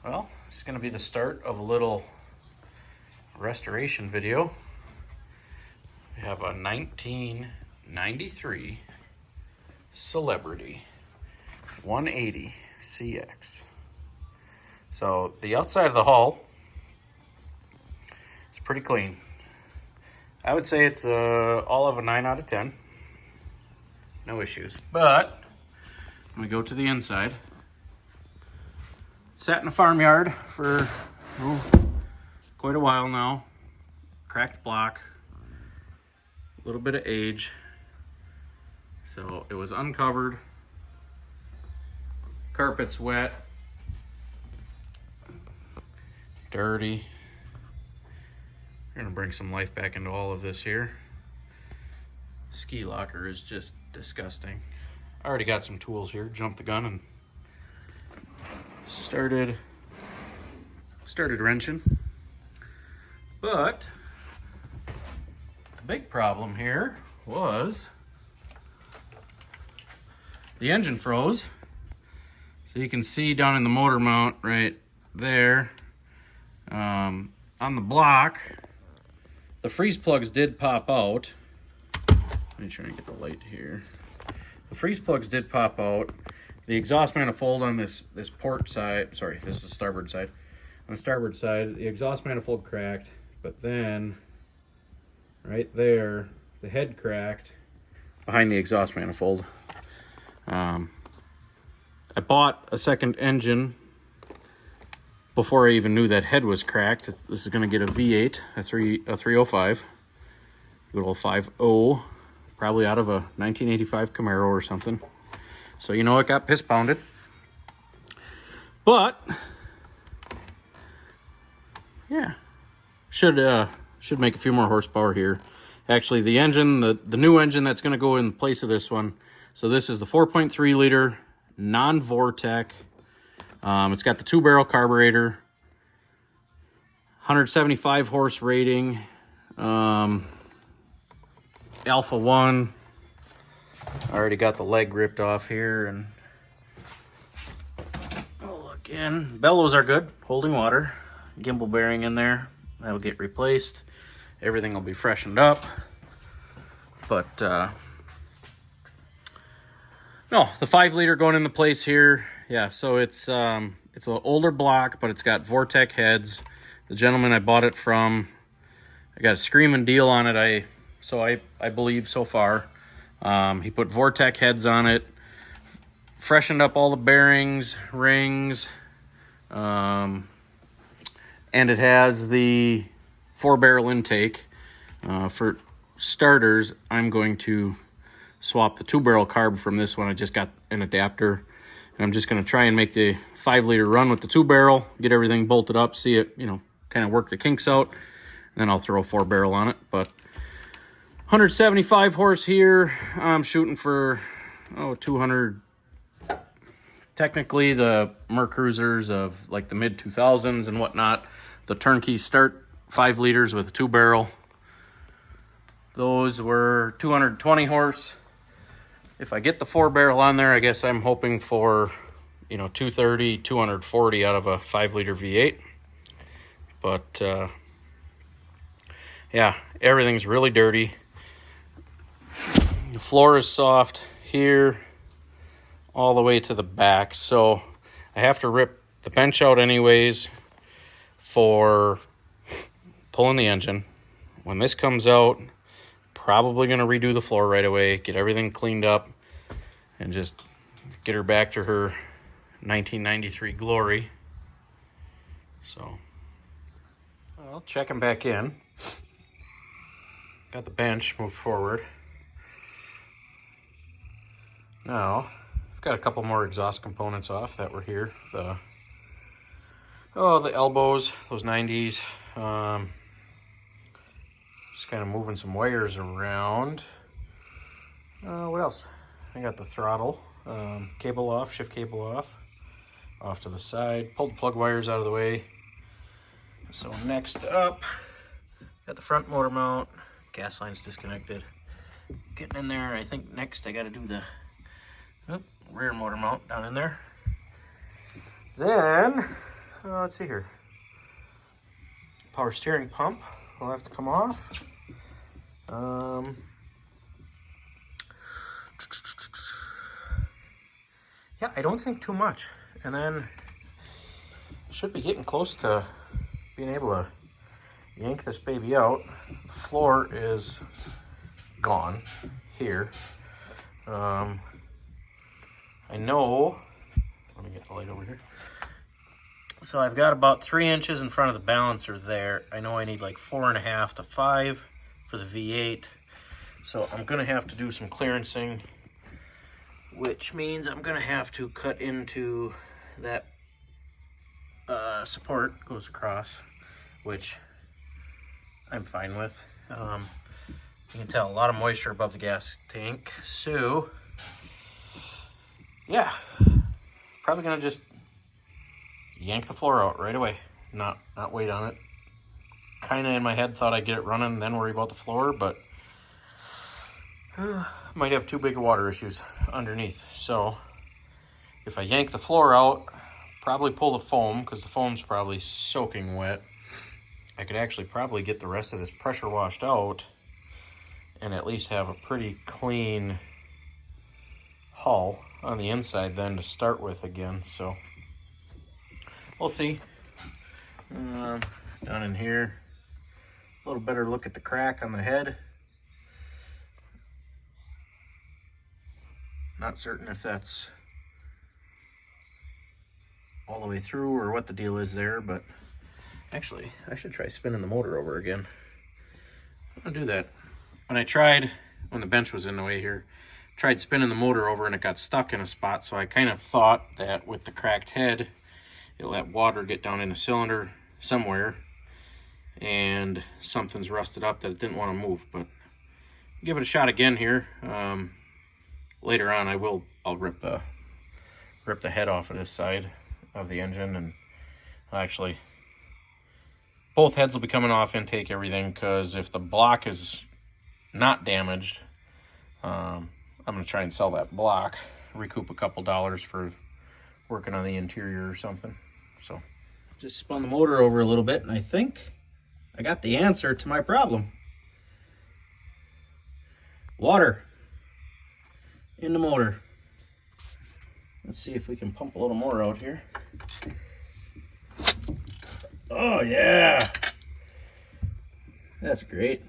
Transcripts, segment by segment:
Well, it's going to be the start of a little restoration video. We have a 1993 Celebrity 180 CX. So the outside of the hull is pretty clean. I would say it's all of a 9 out of 10. No issues. But when we go to the inside, it sat in a farmyard for quite a while now. Cracked block, a little bit of age. So it was uncovered. Carpet's wet, dirty. We're gonna bring some life back into all of this here. Ski locker is just disgusting. I already got some tools here. Jumped the gun and started wrenching. But the big problem here was the engine froze. So you can see down in the motor mount right there, on the block, the freeze plugs did pop out. Let me try and get the light here. The freeze plugs did pop out. The exhaust manifold on this port side, sorry, this is the starboard side. On the starboard side, the exhaust manifold cracked, but then right there, the head cracked behind the exhaust manifold. I bought a second engine before I even knew that head was cracked. This is going to get a V8, a 305, good old 5.0, probably out of a 1985 Camaro or something. So you know it got piss pounded. But yeah, should make a few more horsepower here. Actually, the engine, the new engine that's going to go in place of this one. So this is the 4.3 liter non-Vortec. It's got the 2-barrel carburetor, 175 horse rating, Alpha 1. I already got the leg ripped off here, and look in. Bellows are good, holding water. Gimbal bearing in there, that'll get replaced. Everything will be freshened up. But no, the 5 liter going into place here. Yeah, so it's an older block, but it's got Vortec heads. The gentleman I bought it from, I got a screaming deal on it. I believe so far. He put Vortec heads on it, freshened up all the bearings, rings, and it has the 4-barrel intake. For starters, I'm going to swap the 2-barrel carb from this one. I just got an adapter, and I'm just going to try and make the 5 liter run with the 2-barrel, get everything bolted up, see it, kind of work the kinks out, and then I'll throw a 4-barrel on it. But 175 horse here. I'm shooting for 200. Technically, the Mercruisers of like the mid 2000s and whatnot, the turnkey start 5 liters with a 2-barrel. Those were 220 horse. If I get the 4-barrel on there, I guess I'm hoping for 230, 240 out of a 5 liter V8. But yeah, everything's really dirty. The floor is soft here all the way to the back, so I have to rip the bench out anyways for pulling the engine. When this comes out, probably going to redo the floor right away, get everything cleaned up, and just get her back to her 1993 glory. So I'll check him back in. Got the bench moved forward. Now, I've got a couple more exhaust components off that were here. The elbows, those 90s. Just kind of moving some wires around. What else? I got the throttle, cable off, shift cable off to the side. Pulled the plug wires out of the way. So next up, got the front motor mount. Gas line's disconnected. Getting in there. I think next I got to do the rear motor mount down in there. Then let's see here. Power steering pump will have to come off. Yeah, I don't think too much. And then should be getting close to being able to yank this baby out. The floor is gone here. I know, let me get the light over here. So I've got about 3 inches in front of the balancer there. I know I need like 4.5 to 5 for the V8. So I'm gonna have to do some clearancing, which means I'm gonna have to cut into that support goes across, which I'm fine with. You can tell a lot of moisture above the gas tank. So yeah, probably gonna just yank the floor out right away, not wait on it. Kind of in my head thought I'd get it running and then worry about the floor, but might have too big of water issues underneath. So if I yank the floor out, probably pull the foam, because the foam's probably soaking wet. I could actually probably get the rest of this pressure washed out and at least have a pretty clean hull on the inside then to start with again. So we'll see. Down in here, a little better look at the crack on the head. Not certain if that's all the way through or what the deal is there, but actually I should try spinning the motor over again. I'll do that. When the bench was in the way here, tried spinning the motor over and it got stuck in a spot, so I kind of thought that with the cracked head, it let water get down in the cylinder somewhere and something's rusted up that it didn't want to move. But give it a shot again here. Later on I'll rip the head off of this side of the engine, and actually both heads will be coming off, intake, everything, because if the block is not damaged, I'm going to try and sell that block, recoup a couple dollars for working on the interior or something. So just spun the motor over a little bit, and I think I got the answer to my problem. Water in the motor. Let's see if we can pump a little more out here. Oh yeah, that's great.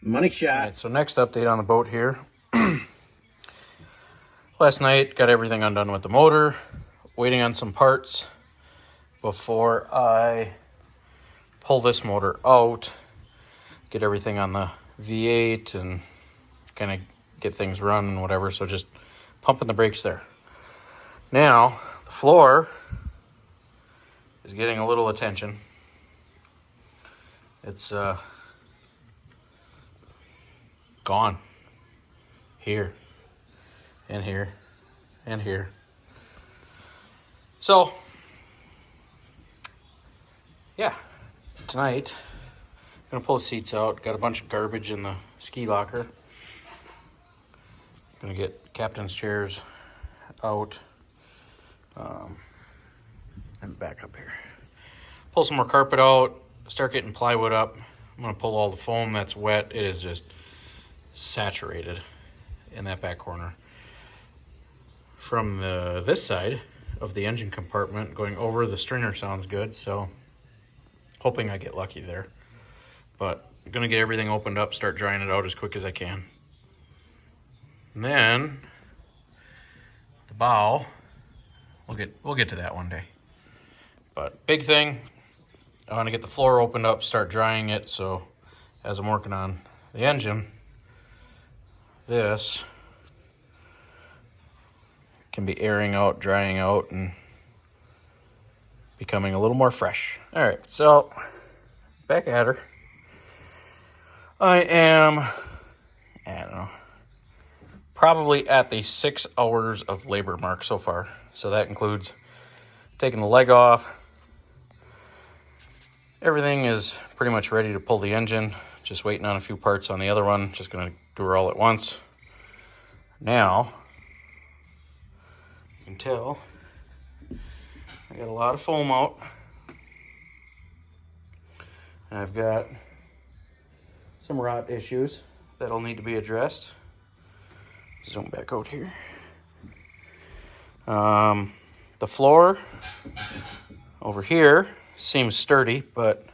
Money shot. Right, so next update on the boat here. Last night got everything undone with the motor, waiting on some parts before I pull this motor out, get everything on the V8 and kind of get things run and whatever. So just pumping the brakes there. Now the floor is getting a little attention. It's gone here and here and here. So yeah, tonight I'm gonna pull the seats out. Got a bunch of garbage in the ski locker. Gonna get captain's chairs out. And back up here. Pull some more carpet out, start getting plywood up. I'm gonna pull all the foam that's wet. It is just saturated in that back corner. From this side of the engine compartment going over, the stringer sounds good, so hoping I get lucky there. But I'm gonna get everything opened up, start drying it out as quick as I can. And then the bow, we'll get to that one day. But big thing, I want to get the floor opened up, start drying it, so as I'm working on the engine, this can be airing out, drying out, and becoming a little more fresh. All right, so back at her. I am, I don't know, probably at the 6 hours of labor mark so far. So that includes taking the leg off. Everything is pretty much ready to pull the engine. Just waiting on a few parts on the other one. Just gonna do her all at once. Now, you can tell I got a lot of foam out. And I've got some rot issues that'll need to be addressed. Zoom back out here. The floor over here seems sturdy, but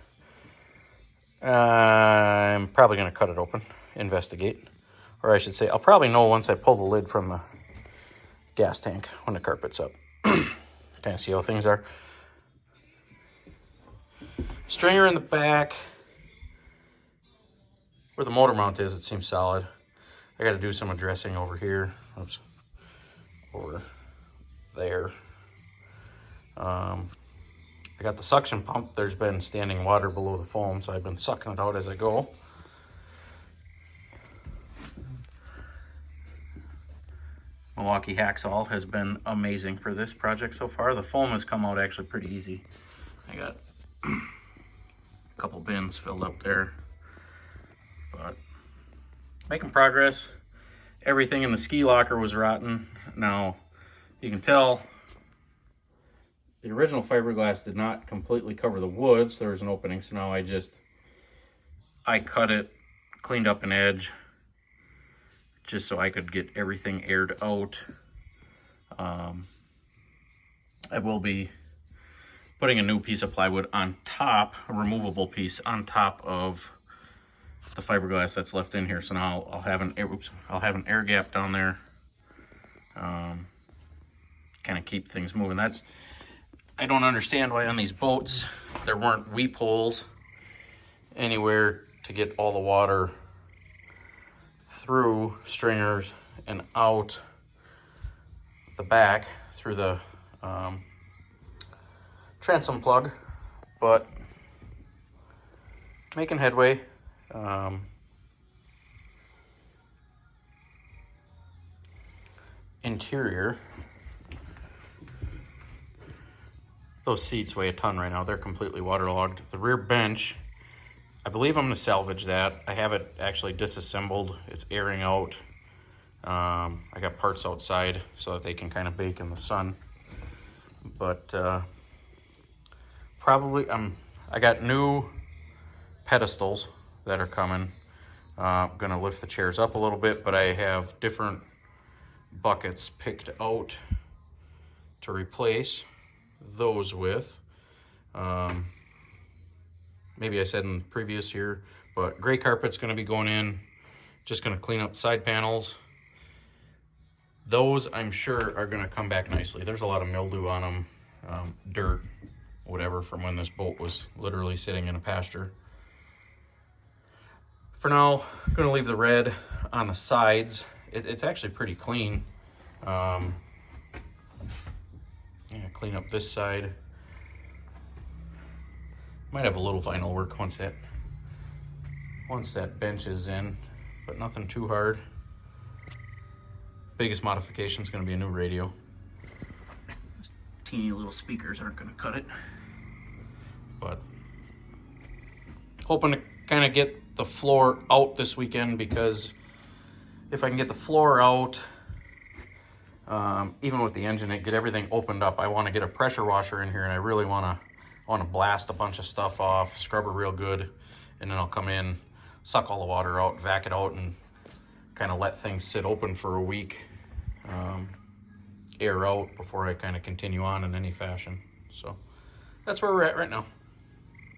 I'm probably going to cut it open, investigate. Or I should say, I'll probably know once I pull the lid from the gas tank when the carpet's up. Kind of see how things are. Stringer in the back. Where the motor mount is, it seems solid. I got to do some addressing over here. Oops. Over there. I got the suction pump. There's been standing water below the foam, so I've been sucking it out as I go. Milwaukee Hacksaw has been amazing for this project so far. The foam has come out actually pretty easy. I got a couple bins filled up there, but making progress. Everything in the ski locker was rotten. Now you can tell the original fiberglass did not completely cover the wood, so there was an opening. So now I cut it, cleaned up an edge, just so I could get everything aired out. I will be putting a new piece of plywood on top, a removable piece on top of the fiberglass that's left in here. So now I'll have an air gap down there. Kind of keep things moving. I don't understand why on these boats there weren't weep holes anywhere to get all the water through stringers and out the back through the transom plug, but making headway. Interior, those seats weigh a ton right now. They're completely waterlogged. The rear bench, I believe I'm going to salvage that. I have it actually disassembled. It's airing out. I got parts outside so that they can kind of bake in the sun. But probably I got new pedestals that are coming. I'm going to lift the chairs up a little bit, but I have different buckets picked out to replace those with. Maybe I said in the previous year, but gray carpet's going to be going in. Just going to clean up side panels. Those I'm sure are going to come back nicely. There's a lot of mildew on them, dirt, whatever, from when this boat was literally sitting in a pasture. For now, I'm going to leave the red on the sides. It's actually pretty clean. Yeah, clean up this side. Might have a little vinyl work once that bench is in, but nothing too hard. Biggest modification is going to be a new radio. Teeny little speakers aren't going to cut it, but hoping to kind of get the floor out this weekend, because if I can get the floor out, even with the engine, get everything opened up. I want to get a pressure washer in here, and I really want to blast a bunch of stuff off, scrub it real good, and then I'll come in, suck all the water out, vac it out, and kind of let things sit open for a week, air out before I kind of continue on in any fashion. So that's where we're at right now.